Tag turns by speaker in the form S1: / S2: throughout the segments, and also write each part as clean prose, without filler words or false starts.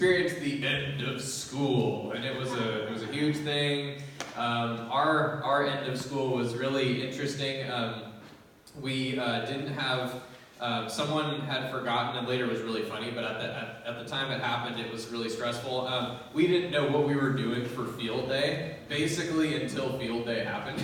S1: experienced the end of school, and it was a huge thing. Our end of school was really interesting. We didn't have. Someone had forgotten, and later it was really funny, but at the time it happened, it was really stressful. We didn't know what we were doing for field day, basically until field day happened.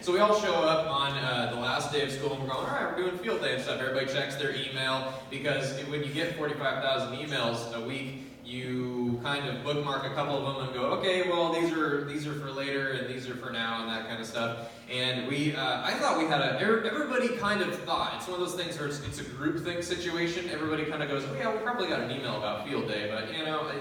S1: So we all show up on the last day of school, and we're going, all right, we're doing field day and stuff. Everybody checks their email, because when you get 45,000 emails a week, you kind of bookmark a couple of them and go, okay, well, these are for later, and these are for now, and that kind of stuff. And I thought we had everybody kind of thought, it's one of those things where it's a groupthink situation. Everybody kind of goes, oh yeah, we probably got an email about field day, but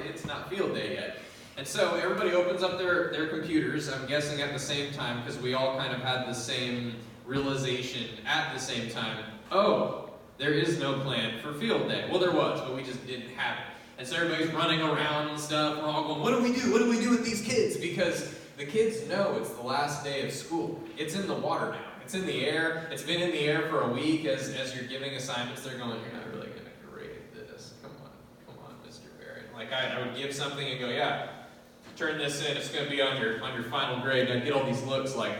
S1: it's not field day yet. And so everybody opens up their computers, I'm guessing at the same time, because we all kind of had the same realization at the same time. Oh, there is no plan for field day. Well, there was, but we just didn't have it. And so everybody's running around and stuff. We're all going, what do we do? What do we do with these kids? Because the kids know it's the last day of school. It's in the water now. It's in the air. It's been in the air for a week as you're giving assignments. They're going, you're not really going to grade this. Come on, Mr. Barrett. Like I would give something and go, yeah, turn this in. It's going to be on your final grade. And I'd get all these looks like,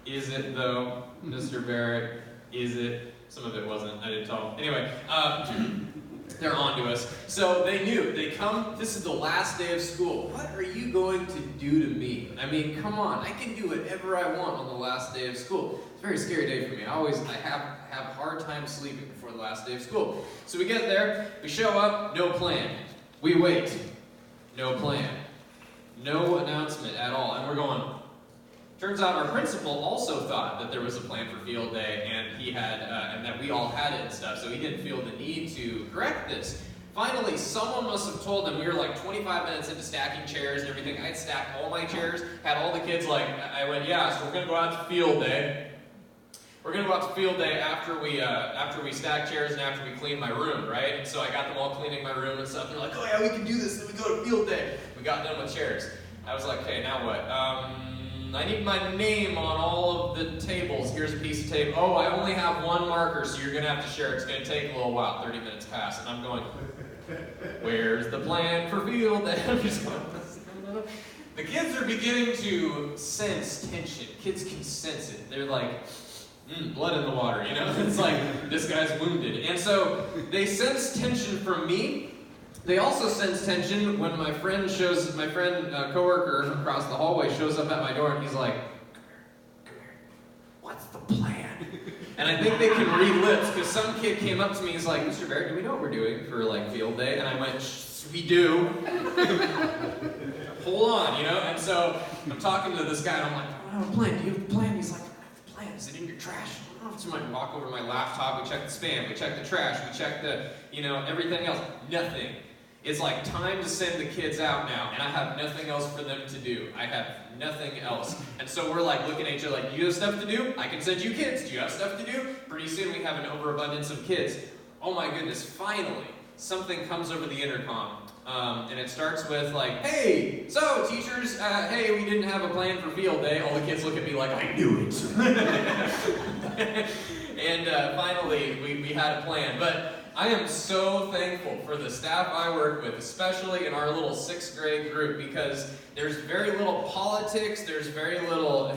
S1: is it though, Mr. Barrett? Is it? Some of it wasn't. I didn't tell them. Anyway, they're on to us. So they knew. They come, this is the last day of school. What are you going to do to me? I mean, come on. I can do whatever I want on the last day of school. It's a very scary day for me. I have a hard time sleeping before the last day of school. So we get there, we show up, no plan. We wait. No plan. No announcement at all. And we're going, turns out our principal also thought that there was a plan for field day, and he had, and that we all had it and stuff, so he didn't feel the need to correct this. Finally, someone must have told them. We were like 25 minutes into stacking chairs and everything. I'd stacked all my chairs, had all the kids like, I went, yeah, so we're going to go out to field day. We're going to go out to field day after we stack chairs and after we clean my room, right? And so I got them all cleaning my room and stuff. They're like, oh yeah, we can do this, then we go to field day. We got done with chairs. I was like, okay, now what? I need my name on all of the tables. Here's a piece of tape. Oh, I only have one marker, so you're going to have to share. It's going to take a little while. 30 minutes pass. And I'm going, where's the plan for field day? I'm just going, the kids are beginning to sense tension. Kids can sense it. They're like, blood in the water, you know? It's like, this guy's wounded. And so they sense tension from me. They also sense tension when my coworker across the hallway shows up at my door and he's like, come here, what's the plan? And I think they can read lips, because some kid came up to me and he's like, Mr. Barrett, do we know what we're doing for like field day? And I went, we do. Hold on, you know? And so I'm talking to this guy and I'm like, I don't have a plan. Do you have a plan? He's like, I don't have a plan. Is it in your trash? So I walk over to my laptop, we check the spam, we check the trash, we check the, everything else. Nothing. It's like time to send the kids out now, and I have nothing else for them to do. I have nothing else. And so we're like looking at each other like, you have stuff to do? I can send you kids. Do you have stuff to do? Pretty soon we have an overabundance of kids. Oh my goodness, finally, something comes over the intercom. And it starts with like, hey, so teachers, hey, we didn't have a plan for field day. All the kids look at me like, I knew it. And finally, we had a plan. But I am so thankful for the staff I work with, especially in our little 6th grade group, because there's very little politics, there's very little,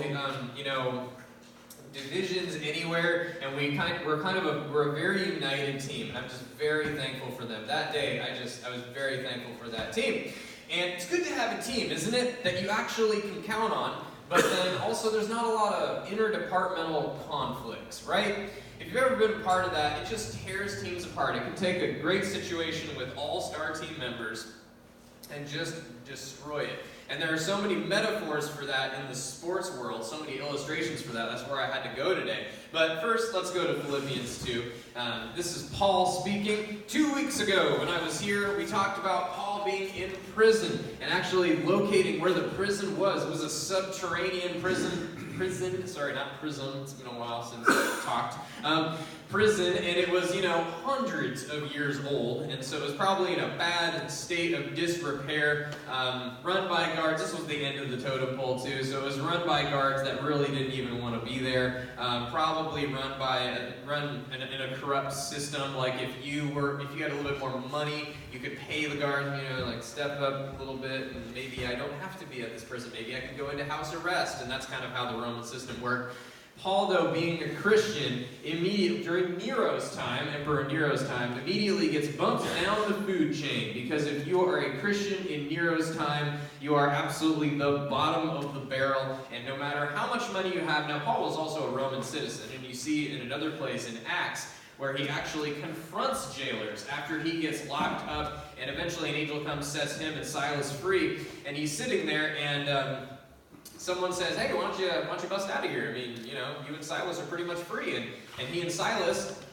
S1: divisions anywhere, and we're a very united team. I'm just very thankful for them. That day, I was very thankful for that team. And it's good to have a team, isn't it, that you actually can count on, but then also there's not a lot of interdepartmental conflicts, right? If you've ever been a part of that, it just tears teams apart. It can take a great situation with all-star team members and just destroy it. And there are so many metaphors for that in the sports world, so many illustrations for that. That's where I had to go today. But first, let's go to Philippians 2. This is Paul speaking. 2 weeks ago, when I was here, we talked about Paul being in prison and actually locating where the prison was. It was a subterranean prison. Sorry, not prison. It's been a while since I talked. prison, and it was, hundreds of years old, and so it was probably in a bad state of disrepair, run by guards. This was the end of the totem pole too, so it was run by guards that really didn't even want to be there, probably run in a corrupt system. Like if you had a little bit more money, you could pay the guards, like step up a little bit, and maybe I don't have to be at this prison, maybe I can go into house arrest, and that's kind of how the Roman system worked. Paul, though, being a Christian, immediately during Nero's time, Emperor Nero's time, immediately gets bumped down the food chain, because if you are a Christian in Nero's time, you are absolutely the bottom of the barrel, and no matter how much money you have. Now, Paul was also a Roman citizen, and you see in another place in Acts where he actually confronts jailers after he gets locked up, and eventually an angel comes, sets him and Silas free, and he's sitting there, and someone says, hey, why don't you bust out of here? I mean, you and Silas are pretty much free. And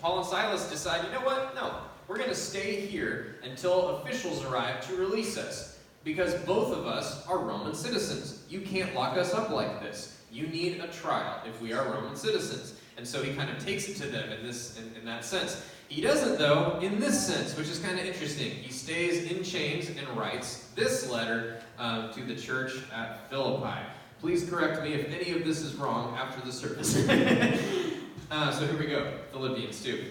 S1: Paul and Silas decide, you know what? No, we're going to stay here until officials arrive to release us, because both of us are Roman citizens. You can't lock us up like this. You need a trial if we are Roman citizens. And so he kind of takes it to them in that sense. He doesn't, though, in this sense, which is kind of interesting. He stays in chains and writes this letter to the church at Philippi. Please correct me if any of this is wrong after the service. So here we go, Philippians 2.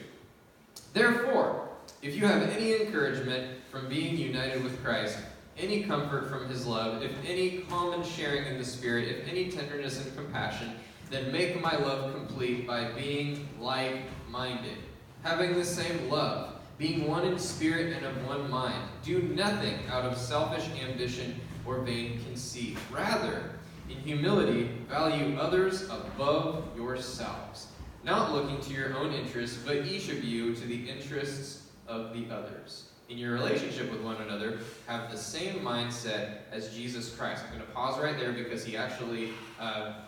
S1: Therefore, if you have any encouragement from being united with Christ, any comfort from his love, if any common sharing in the Spirit, if any tenderness and compassion, then make my love complete by being like-minded, having the same love, being one in spirit and of one mind. Do nothing out of selfish ambition or vain conceit. Rather, in humility, value others above yourselves, not looking to your own interests, but each of you to the interests of the others. In your relationship with one another, have the same mindset as Jesus Christ. I'm going to pause right there because he actually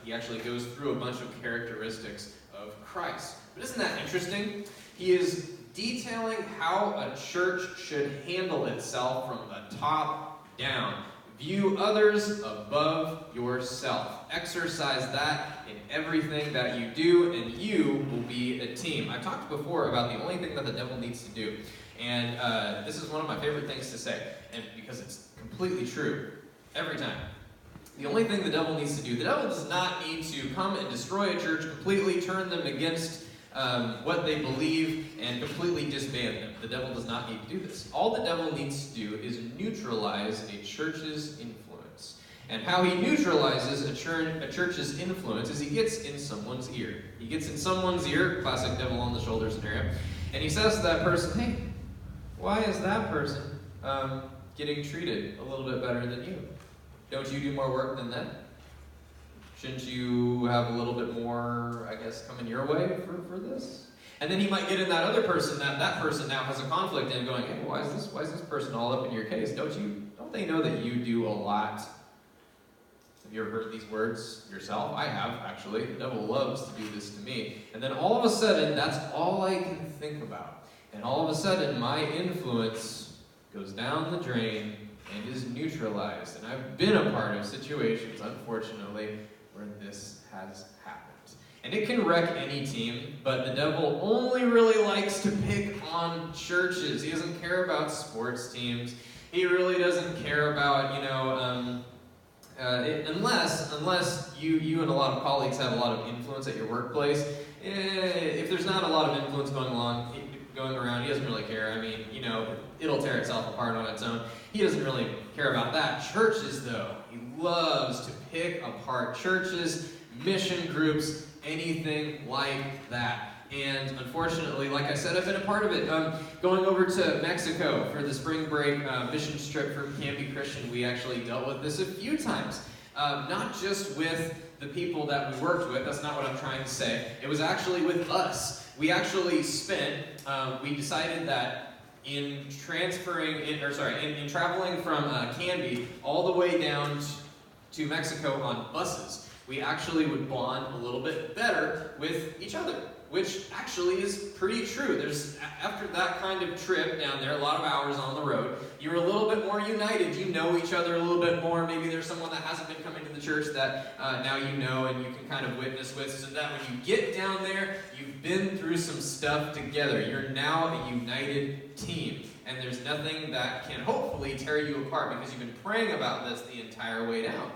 S1: goes through a bunch of characteristics of Christ. But isn't that interesting? He is detailing how a church should handle itself from the top down. View others above yourself. Exercise that in everything that you do, and you will be a team. I've talked before about the only thing that the devil needs to do. And this is one of my favorite things to say, and because it's completely true every time. The only thing the devil needs to do, the devil does not need to come and destroy a church, completely turn them against what they believe, and completely disband them. The devil does not need to do this. All the devil needs to do is neutralize a church's influence. And how he neutralizes a church's influence is he gets in someone's ear. He gets in someone's ear, classic devil on the shoulder scenario, and he says to that person, hey, why is that person getting treated a little bit better than you? Don't you do more work than them? Shouldn't you have a little bit more, coming your way for this? And then he might get in that other person, that person now has a conflict in going, hey, why is this person all up in your case? Don't they know that you do a lot? Have you ever heard these words yourself? I have, actually. The devil loves to do this to me. And then all of a sudden, that's all I can think about. And all of a sudden, my influence goes down the drain and is neutralized. And I've been a part of situations, unfortunately, where this has happened. And it can wreck any team, but the devil only really likes to pick on churches. He doesn't care about sports teams. He really doesn't care about, unless you and a lot of colleagues have a lot of influence at your workplace. If there's not a lot of influence going around, he doesn't really care. I mean, it'll tear itself apart on its own. He doesn't really care about that. Churches, though, he loves to pick apart churches, mission groups, anything like that. And unfortunately, like I said, I've been a part of it. Going over to Mexico for the spring break mission trip from Canby Christian, we actually dealt with this a few times. Not just with the people that we worked with, that's not what I'm trying to say. It was actually with us. We actually we decided that in traveling from Canby all the way down to Mexico on buses, we actually would bond a little bit better with each other, which actually is pretty true. After that kind of trip down there, a lot of hours on the road, you're a little bit more united. You know each other a little bit more. Maybe there's someone that hasn't been coming to the church that now you know and you can kind of witness with, so that when you get down there, you've been through some stuff together. You're now a united team. And there's nothing that can hopefully tear you apart because you've been praying about this the entire way down.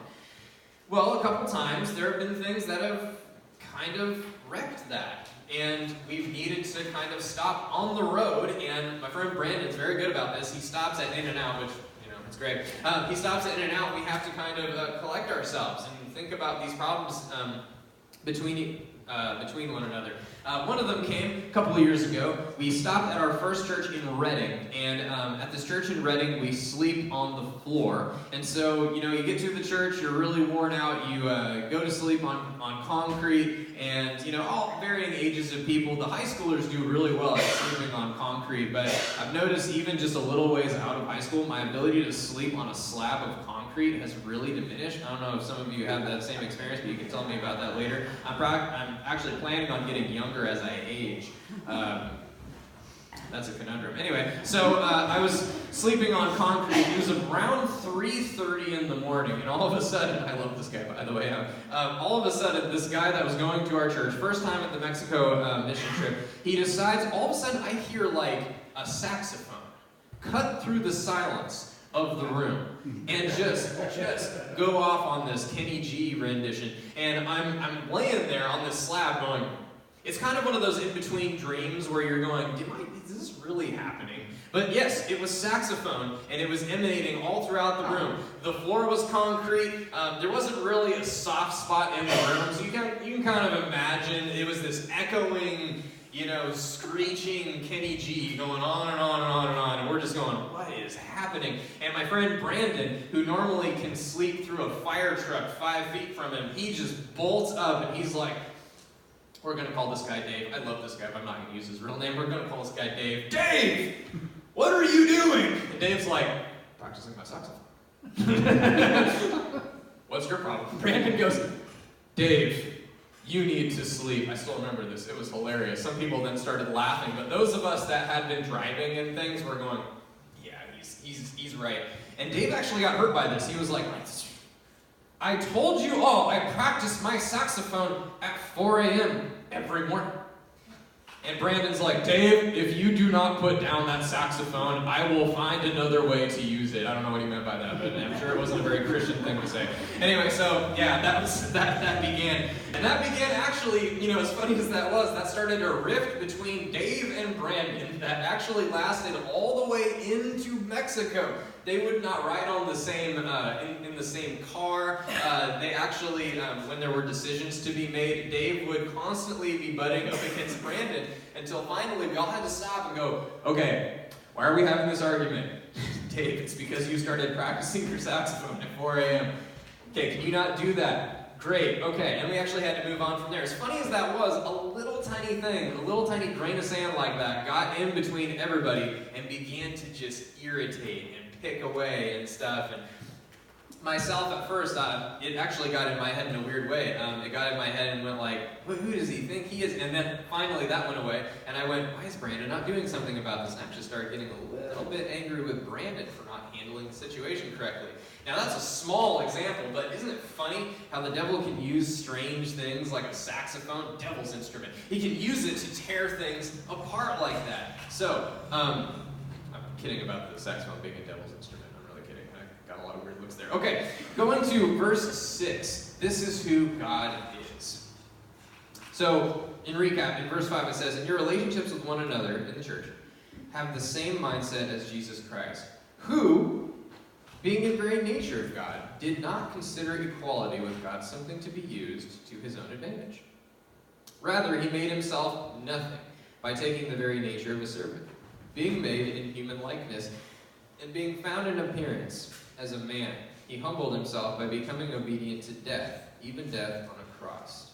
S1: Well, a couple times there have been things that have kind of wrecked that. And we've needed to kind of stop on the road. And my friend Brandon's very good about this. He stops at In-N-Out, which, it's great. He stops at In-N-Out. We have to kind of collect ourselves and think about these problems between one another. One of them came a couple of years ago. We stopped at our first church in Reading, and at this church in Reading, we sleep on the floor. And so, you get to the church, you're really worn out, you go to sleep on concrete, and, all varying ages of people. The high schoolers do really well at sleeping on concrete, but I've noticed even just a little ways out of high school, my ability to sleep on a slab of concrete has really diminished. I don't know if some of you have that same experience, but you can tell me about that later. I'm actually planning on getting younger as I age. That's a conundrum. Anyway, so I was sleeping on concrete. It was around 3:30 in the morning, and all of a sudden, I love this guy, by the way. All of a sudden, this guy that was going to our church, first time at the Mexico mission trip, he decides, all of a sudden, I hear like a saxophone cut through the silence of the room and just go off on this Kenny G rendition. And I'm laying there on this slab going, it's kind of one of those in-between dreams where you're going, is this really happening? But yes, it was saxophone, and it was emanating all throughout the room. The floor was concrete. There wasn't really a soft spot in the room, so you can kind of imagine it was this echoing, screeching Kenny G going on and on and on and on, and we're just going, what is happening? And my friend Brandon, who normally can sleep through a fire truck 5 feet from him, he just bolts up, and he's like, we're going to call this guy Dave. I love this guy, but I'm not going to use his real name. We're going to call this guy Dave. Dave! What are you doing? And Dave's like, practicing my saxophone. What's your problem? Brandon goes, Dave, you need to sleep. I still remember this. It was hilarious. Some people then started laughing, but those of us that had been driving and things were going, yeah, he's right. And Dave actually got hurt by this. He was like, I told you all I practice my saxophone at 4 a.m. every morning. And Brandon's like, Dave, if you do not put down that saxophone, I will find another way to use it. I don't know what he meant by that, but I'm sure it wasn't a very Christian thing to say. Anyway, so yeah, that began. And that began actually, as funny as that was, that started a rift between Dave and Brandon that actually lasted all the way into Mexico. They would not ride on the same in the same car. They actually, when there were decisions to be made, Dave would constantly be butting up against Brandon until finally we all had to stop and go, okay, why are we having this argument? Dave, it's because you started practicing your saxophone at 4 a.m. Okay, can you not do that? Great, okay, and we actually had to move on from there. As funny as that was, a little tiny thing, a little tiny grain of sand like that got in between everybody and began to just irritate and pick away and stuff. And myself at first, it actually got in my head in a weird way. It got in my head and went like, who does he think he is? And then finally that went away, and I went, why is Brandon not doing something about this? And I actually started getting a little bit angry with Brandon for not handling the situation correctly. Now that's a small example, but isn't it funny how the devil can use strange things like a saxophone, devil's instrument. He can use it to tear things apart like that. So, I'm kidding about the saxophone being a devil's instrument. I'm really kidding. I got a lot of weird looks there. Okay, going to verse 6. This is who God is. So, in recap, in verse 5 it says, in your relationships with one another in the church, have the same mindset as Jesus Christ, who, being in very nature of God, did not consider equality with God something to be used to his own advantage. Rather, he made himself nothing by taking the very nature of a servant, being made in human likeness, and being found in appearance as a man. He humbled himself by becoming obedient to death, even death on a cross.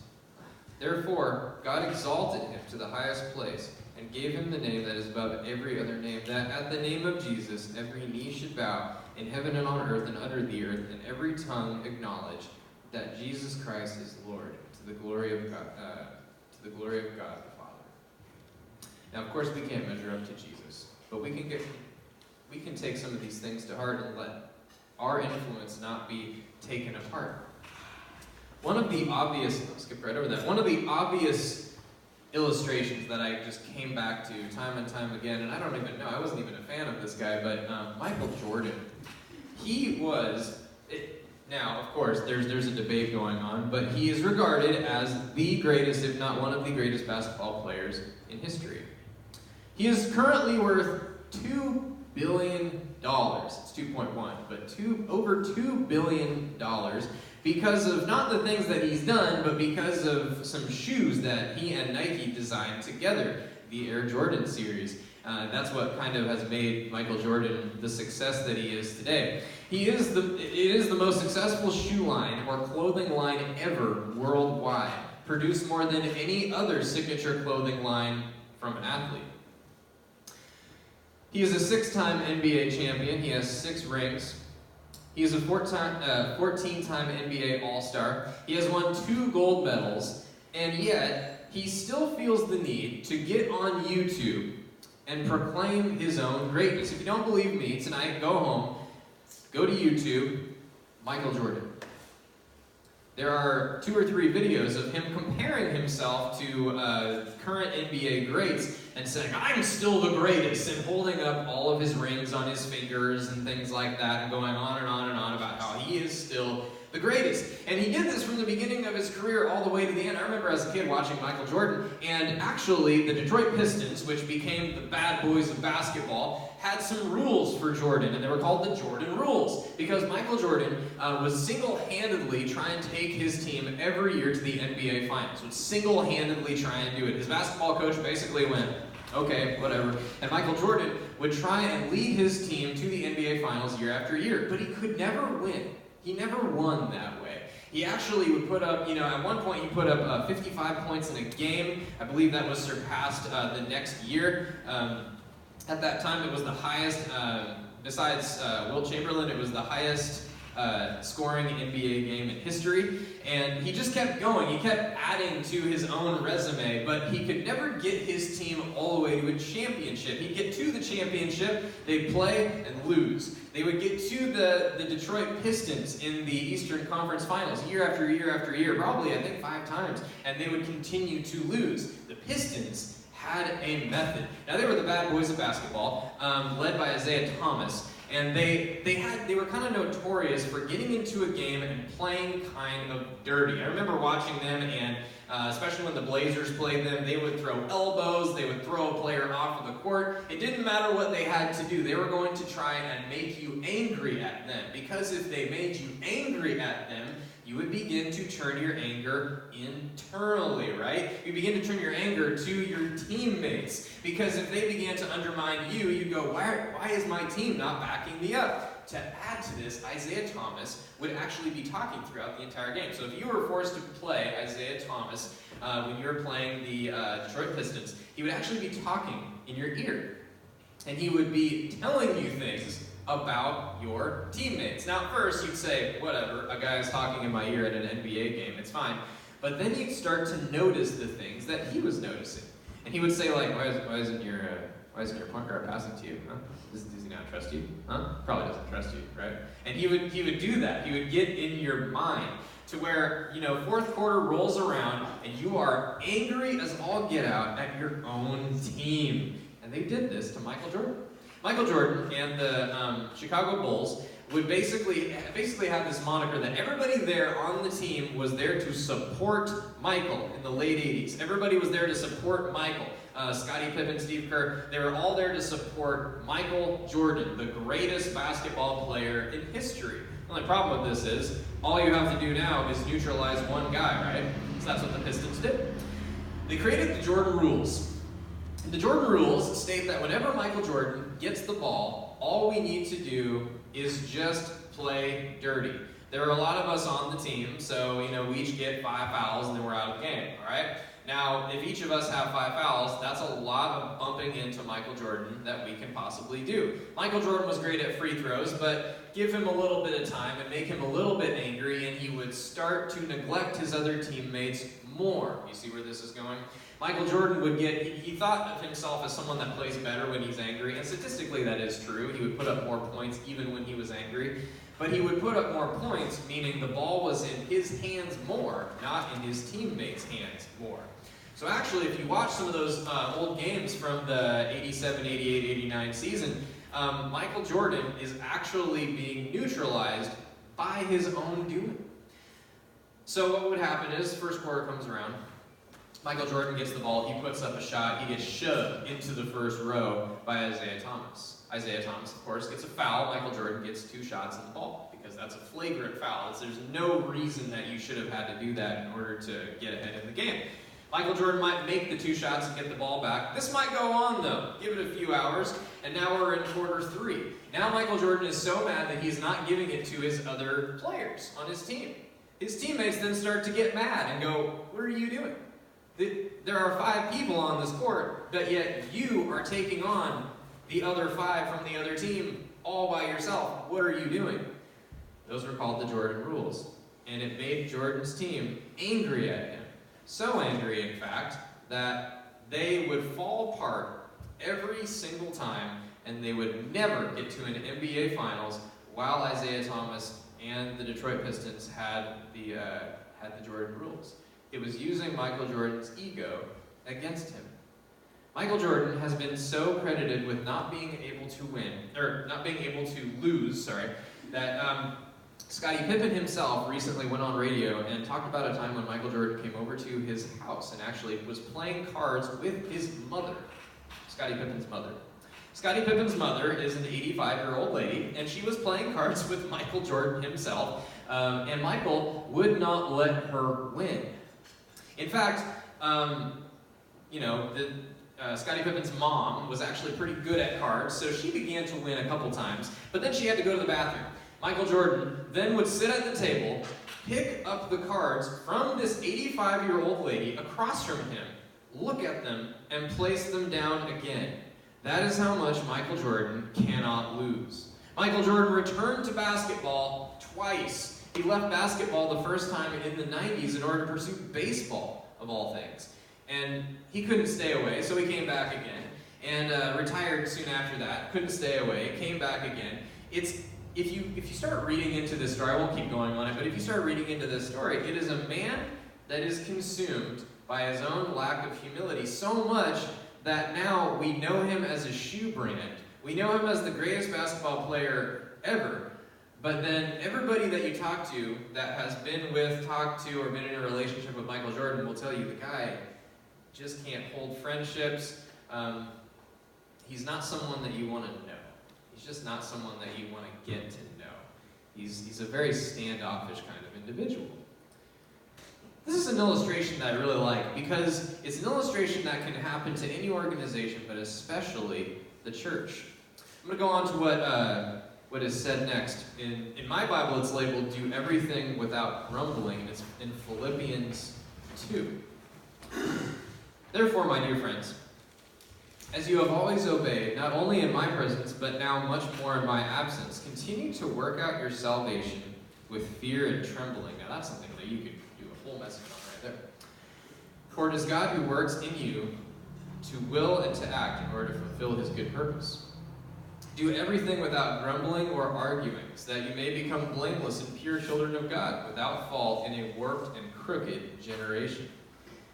S1: Therefore, God exalted him to the highest place, and gave him the name that is above every other name, that at the name of Jesus every knee should bow, in heaven and on earth and under the earth, and every tongue acknowledge that Jesus Christ is Lord, to the glory of God, the Father. Now, of course, we can't measure up to Jesus, but we can take some of these things to heart and let our influence not be taken apart. One of the obvious, I'll skip right over that, one of the obvious illustrations that I just came back to time and time again, and I don't even know, I wasn't even a fan of this guy, but Michael Jordan. He was, now of course there's a debate going on, but he is regarded as the greatest, if not one of the greatest basketball players in history. He is currently worth $2 billion. It's 2.1, but over $2 billion because of not the things that he's done, but because of some shoes that he and Nike designed together, the Air Jordan series. That's what kind of has made Michael Jordan the success that he is today. It is the most successful shoe line or clothing line ever worldwide, produced more than any other signature clothing line from an athlete. He is a 6-time NBA champion. He has 6 rings. He is a 14-time NBA All-Star. He has won 2 gold medals, and yet he still feels the need to get on YouTube and proclaim his own greatness. If you don't believe me, tonight, go home, go to YouTube, Michael Jordan. There are 2 or 3 videos of him comparing himself to current NBA greats and saying, I'm still the greatest, and holding up all of his rings on his fingers and things like that, and going on and on and on about how he is still the greatest. And he did this from the beginning of his career all the way to the end. I remember as a kid watching Michael Jordan, and actually the Detroit Pistons, which became the bad boys of basketball, had some rules for Jordan, and they were called the Jordan rules, because Michael Jordan was single-handedly trying to take his team every year to the NBA Finals, would single-handedly try and do it. His basketball coach basically went, okay, whatever. And Michael Jordan would try and lead his team to the NBA Finals year after year, but he could never win. He never won that way. He actually would put up, at one point he put up 55 points in a game. I believe that was surpassed the next year. At that time, it was the highest, besides Wilt Chamberlain, it was the highest scoring NBA game in history. And he just kept going. He kept adding to his own resume, but he could never get his team all the way to a championship. He'd get to the championship, they'd play and lose. They would get to the Detroit Pistons in the Eastern Conference Finals year after year after year, probably I think 5 times, and they would continue to lose. The Pistons had a method. Now they were the bad boys of basketball, led by Isaiah Thomas. And they were kind of notorious for getting into a game and playing kind of dirty. I remember watching them, and especially when the Blazers played them, they would throw elbows, they would throw a player off of the court. It didn't matter what they had to do. They were going to try and make you angry at them, because if they made you angry at them, you would begin to turn your anger internally, right? You begin to turn your anger to your teammates. Because if they began to undermine you, you'd go, why is my team not backing me up? To add to this, Isaiah Thomas would actually be talking throughout the entire game. So if you were forced to play Isaiah Thomas when you were playing the Detroit Pistons, he would actually be talking in your ear. And he would be telling you things about your teammates. Now at first you'd say, whatever, a guy's talking in my ear at an NBA game, it's fine. But then you'd start to notice the things that he was noticing. And he would say like, why isn't your point guard passing to you? Huh? Does he not trust you? Huh? Probably doesn't trust you, right? And he would do that. He would get in your mind to where, fourth quarter rolls around and you are angry as all get out at your own team. And they did this to Michael Jordan. Michael Jordan and the Chicago Bulls would basically have this moniker that everybody there on the team was there to support Michael in the late 80s. Everybody was there to support Michael. Scottie Pippen, Steve Kerr, they were all there to support Michael Jordan, the greatest basketball player in history. The only problem with this is, all you have to do now is neutralize one guy, right? So that's what the Pistons did. They created the Jordan rules. The Jordan rules state that whenever Michael Jordan gets the ball, all we need to do is just play dirty. There are a lot of us on the team, so we each get 5 fouls and then we're out of the game, all right? Now, if each of us have 5 fouls, that's a lot of bumping into Michael Jordan that we can possibly do. Michael Jordan was great at free throws, but give him a little bit of time and make him a little bit angry, and he would start to neglect his other teammates more. You see where this is going? Michael Jordan he thought of himself as someone that plays better when he's angry, and statistically that is true. He would put up more points even when he was angry. But he would put up more points, meaning the ball was in his hands more, not in his teammates' hands more. So actually, if you watch some of those old games from the 87, 88, 89 season, Michael Jordan is actually being neutralized by his own doing. So what would happen is, first quarter comes around, Michael Jordan gets the ball, he puts up a shot, he gets shoved into the first row by Isaiah Thomas. Isaiah Thomas, of course, gets a foul. Michael Jordan gets 2 shots in the ball because that's a flagrant foul. There's no reason that you should have had to do that in order to get ahead in the game. Michael Jordan might make the 2 shots and get the ball back. This might go on, though. Give it a few hours, and now we're in quarter 3. Now Michael Jordan is so mad that he's not giving it to his other players on his team. His teammates then start to get mad and go, "What are you doing? There are 5 people on this court, but yet you are taking on the other 5 from the other team all by yourself. What are you doing?" Those were called the Jordan rules. And it made Jordan's team angry at him. So angry, in fact, that they would fall apart every single time, and they would never get to an NBA Finals while Isaiah Thomas and the Detroit Pistons had the Jordan rules. It was using Michael Jordan's ego against him. Michael Jordan has been so credited with not being able to lose, that Scottie Pippen himself recently went on radio and talked about a time when Michael Jordan came over to his house and actually was playing cards with his mother, Scottie Pippen's mother. Scottie Pippen's mother is an 85-year-old lady, and she was playing cards with Michael Jordan himself, and Michael would not let her win. In fact, Scottie Pippen's mom was actually pretty good at cards, so she began to win a couple times, but then she had to go to the bathroom. Michael Jordan then would sit at the table, pick up the cards from this 85-year-old lady across from him, look at them, and place them down again. That is how much Michael Jordan cannot lose. Michael Jordan returned to basketball twice. He left basketball the first time in the 90s in order to pursue baseball, of all things. And he couldn't stay away, so he came back again. And retired soon after that. Couldn't stay away, came back again. If you start reading into this story, I won't keep going on it, but if you start reading into this story, it is a man that is consumed by his own lack of humility so much that now we know him as a shoe brand. We know him as the greatest basketball player ever. But then everybody that you talk to that has been talked to, or been in a relationship with Michael Jordan will tell you the guy just can't hold friendships. He's not someone that you want to know. He's just not someone that you want to get to know. He's a very standoffish kind of individual. This is an illustration that I really like because it's an illustration that can happen to any organization, but especially the church. I'm going to go on to what is said next. In my Bible, it's labeled, "Do everything without grumbling." It's in Philippians 2. "Therefore, my dear friends, as you have always obeyed, not only in my presence, but now much more in my absence, continue to work out your salvation with fear and trembling." Now that's something that you could do a whole message on right there. "For it is God who works in you to will and to act in order to fulfill his good purpose. Do everything without grumbling or arguing, so that you may become blameless and pure children of God, without fault in a warped and crooked generation.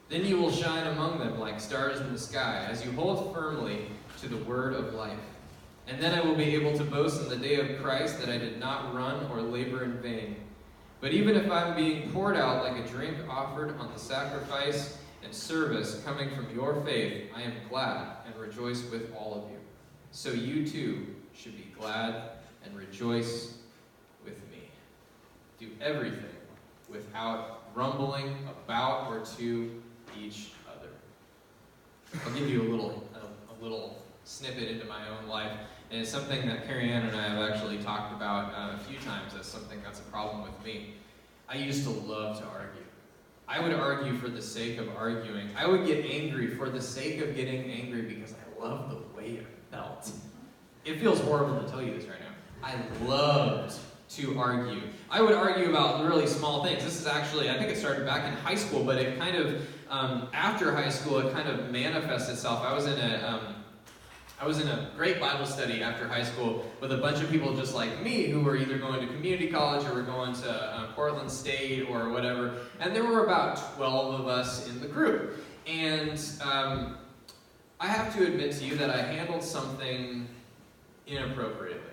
S1: Then you will shine among them like stars in the sky, as you hold firmly to the word of life. And then I will be able to boast in the day of Christ that I did not run or labor in vain. But even if I'm being poured out like a drink offered on the sacrifice and service coming from your faith, I am glad and rejoice with all of you. So you too should be glad and rejoice with me. Do everything without grumbling about or to each other." I'll give you a little snippet into my own life, and it's something that Carrie Ann and I have actually talked about a few times as something that's a problem with me. I used to love to argue. I would argue for the sake of arguing. I would get angry for the sake of getting angry because I loved the way it felt. It feels horrible to tell you this right now. I loved to argue. I would argue about really small things. This is actually, I think it started back in high school, but it kind of, after high school, it kind of manifests itself. I was in a great Bible study after high school with a bunch of people just like me who were either going to community college or were going to Portland State or whatever. And there were about 12 of us in the group. And I have to admit to you that I handled something inappropriately.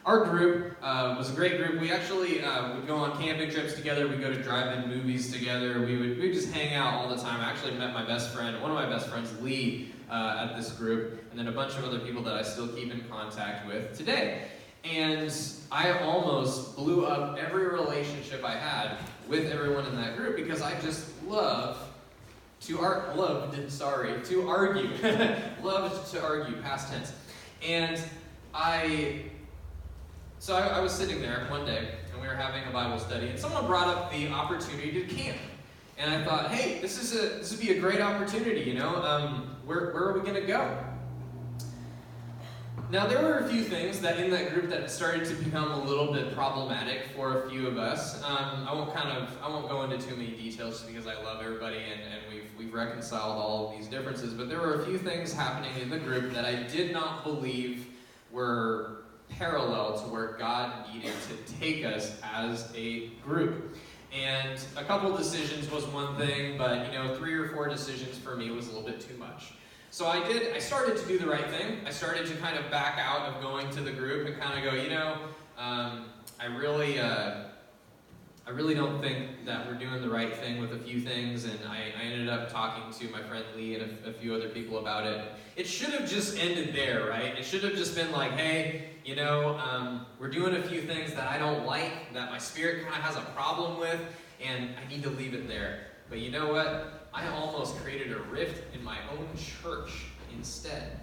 S1: Our group was a great group. We actually would go on camping trips together. We'd go to drive-in movies together. We'd just hang out all the time. I actually met my best friend, one of my best friends, Lee, at this group, and then a bunch of other people that I still keep in contact with today. And I almost blew up every relationship I had with everyone in that group because I just loved to argue. Loved to argue, past tense. And I was sitting there one day, and we were having a Bible study, and someone brought up the opportunity to camp. And I thought, hey, this would be a great opportunity, you know? Where are we going to go? Now, there were a few things that in that group that started to become a little bit problematic for a few of us. I won't go into too many details just because I love everybody and we've reconciled all of these differences. But there were a few things happening in the group that I did not believe were parallel to where God needed to take us as a group. And a couple decisions was one thing, but 3 or 4 decisions for me was a little bit too much. So I started to do the right thing. I started to kind of back out of going to the group and kind of go, I really don't think that we're doing the right thing with a few things, and I ended up talking to my friend Lee and a few other people about it. It should have just ended there, right? It should have just been like, hey, we're doing a few things that I don't like, that my spirit kind of has a problem with, and I need to leave it there. But you know what? I almost created a rift in my own church instead.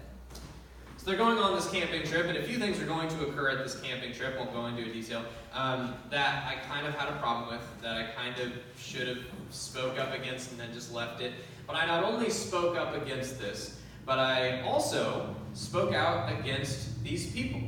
S1: So they're going on this camping trip, and a few things are going to occur at this camping trip, won't go into detail, that I kind of had a problem with, that I kind of should have spoke up against and then just left it. But I not only spoke up against this, but I also spoke out against these people.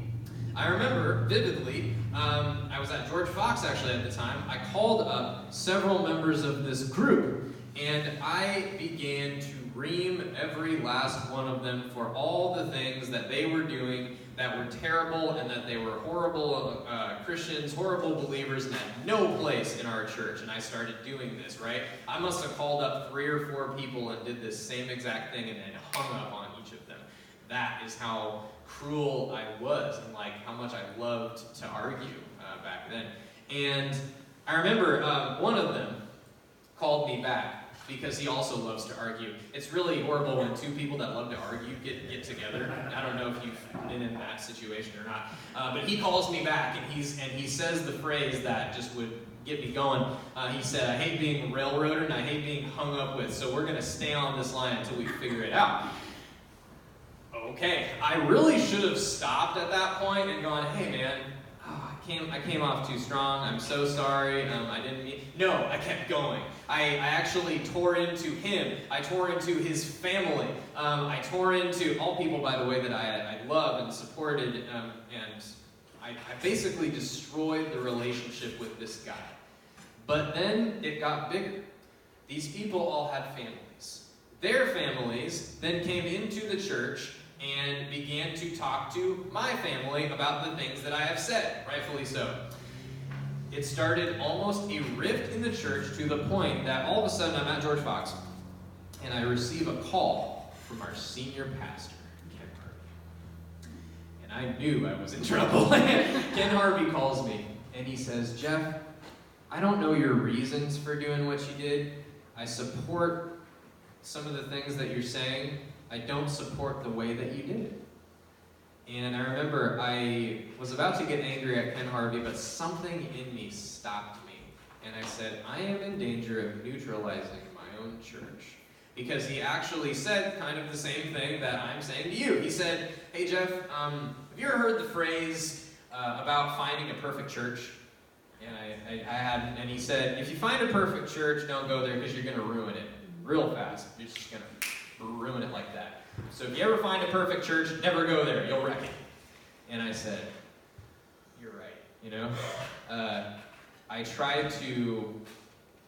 S1: I remember vividly, I was at George Fox actually at the time. I called up several members of this group, and I began to ream every last one of them for all the things that they were doing that were terrible and that they were horrible Christians, horrible believers, and had no place in our church. And I started doing this, right? I must have called up 3 or 4 people and did this same exact thing and then hung up on each of them. That is how cruel I was and like how much I loved to argue back then. And I remember one of them called me back because he also loves to argue. It's really horrible when 2 people that love to argue get together. I don't know if you've been in that situation or not. But he calls me back and he says the phrase that just would get me going. He said, I hate being railroaded and I hate being hung up with, so we're going to stay on this line until we figure it out. Okay, I really should have stopped at that point and gone, hey man, I came off too strong, I'm so sorry, I didn't mean... No, I kept going. I actually tore into him. I tore into his family. I tore into all people, by the way, that I love and supported, and I basically destroyed the relationship with this guy. But then it got bigger. These people all had families. Their families then came into the church and began to talk to my family about the things that I have said, rightfully so. It started almost a rift in the church to the point that all of a sudden I'm at George Fox and I receive a call from our senior pastor, Ken Harvey. And I knew I was in trouble. Ken Harvey calls me and he says, Geoff, I don't know your reasons for doing what you did. I support some of the things that you're saying. I don't support the way that you did it. And I remember I was about to get angry at Ken Harvey, but something in me stopped me. And I said, I am in danger of neutralizing my own church. Because he actually said kind of the same thing that I'm saying to you. He said, hey Geoff, have you ever heard the phrase about finding a perfect church? And I hadn't. And he said, if you find a perfect church, don't go there because you're going to ruin it real fast. You're just going to ruin it like that. So if you ever find a perfect church, never go there. You'll wreck it. And I said, you're right. I tried to,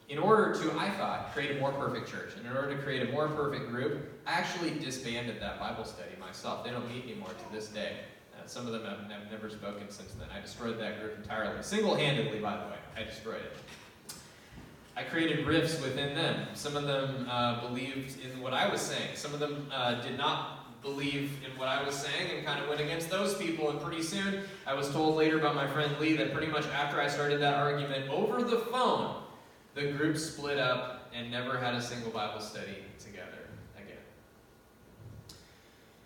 S1: in order to, I thought, create a more perfect church. And in order to create a more perfect group, I actually disbanded that Bible study myself. They don't meet anymore to this day. Some of them have never spoken since then. I destroyed that group entirely. Single-handedly, by the way. I destroyed it. I created rifts within them. Some of them believed in what I was saying. Some of them did not believe in what I was saying and kind of went against those people. And pretty soon, I was told later by my friend Lee that pretty much after I started that argument over the phone, the group split up and never had a single Bible study together again.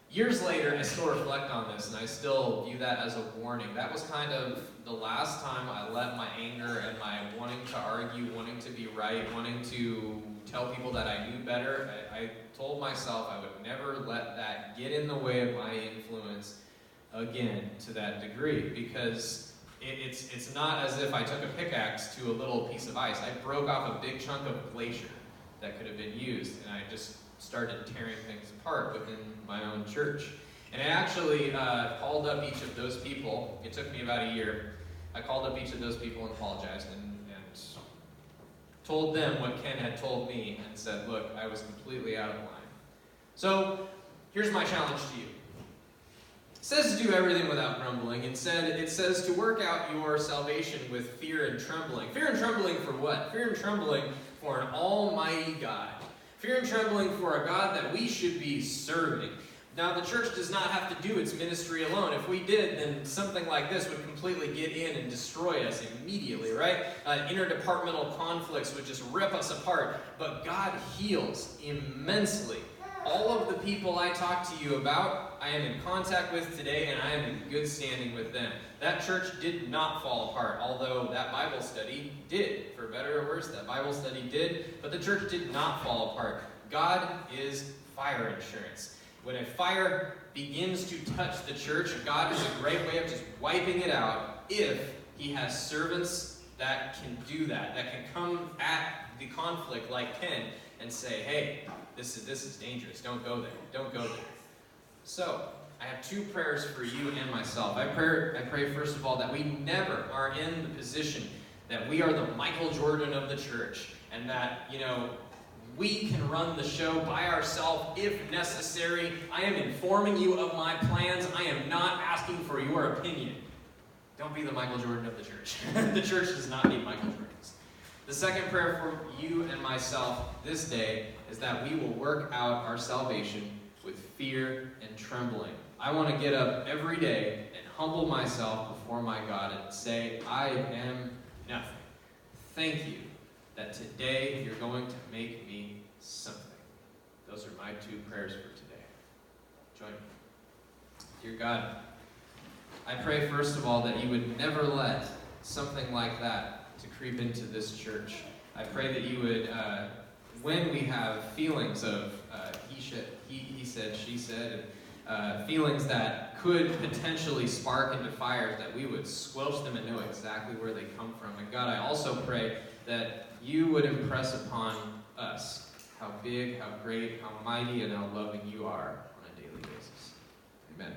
S1: Years later, I still reflect on this, and I still view that as a warning. That was kind of the last time I let my anger and my wanting to argue, wanting to be right, wanting to tell people that I knew better. I told myself I would never let that get in the way of my influence again to that degree, because it's not as if I took a pickaxe to a little piece of ice. I broke off a big chunk of glacier that could have been used, and I just started tearing things apart within my own church. And I actually called up each of those people. It took me about a year. I called up each of those people and apologized and told them what Ken had told me and said, look, I was completely out of line. So here's my challenge to you. It says to do everything without grumbling. Instead, it says to work out your salvation with fear and trembling. Fear and trembling for what? Fear and trembling for an almighty God. Fear and trembling for a God that we should be serving. Now, the church does not have to do its ministry alone. If we did, then something like this would completely get in and destroy us immediately, right? Interdepartmental conflicts would just rip us apart. But God heals immensely. All of the people I talk to you about, I am in contact with today, and I am in good standing with them. That church did not fall apart, although that Bible study did. For better or worse, that Bible study did, but the church did not fall apart. God is fire insurance. When a fire begins to touch the church, God is a great way of just wiping it out if he has servants that can do that can come at the conflict like Ken and say, hey, this is dangerous. Don't go there. Don't go there. So, I have two prayers for you and myself. I pray first of all that we never are in the position that we are the Michael Jordan of the church and that, we can run the show by ourselves if necessary. I am informing you of my plans. I am not asking for your opinion. Don't be the Michael Jordan of the church. The church does not need Michael Jordans. The second prayer for you and myself this day is that we will work out our salvation with fear and trembling. I want to get up every day and humble myself before my God and say, I am nothing. Thank you that today you're going to make me something. Those are my two prayers for today. Join me. Dear God, I pray first of all that you would never let something like that to creep into this church. I pray that you would, when we have feelings of he said, she said, and feelings that could potentially spark into fires, that we would squelch them and know exactly where they come from. And God, I also pray that you would impress upon us how big, how great, how mighty, and how loving you are on a daily basis. Amen.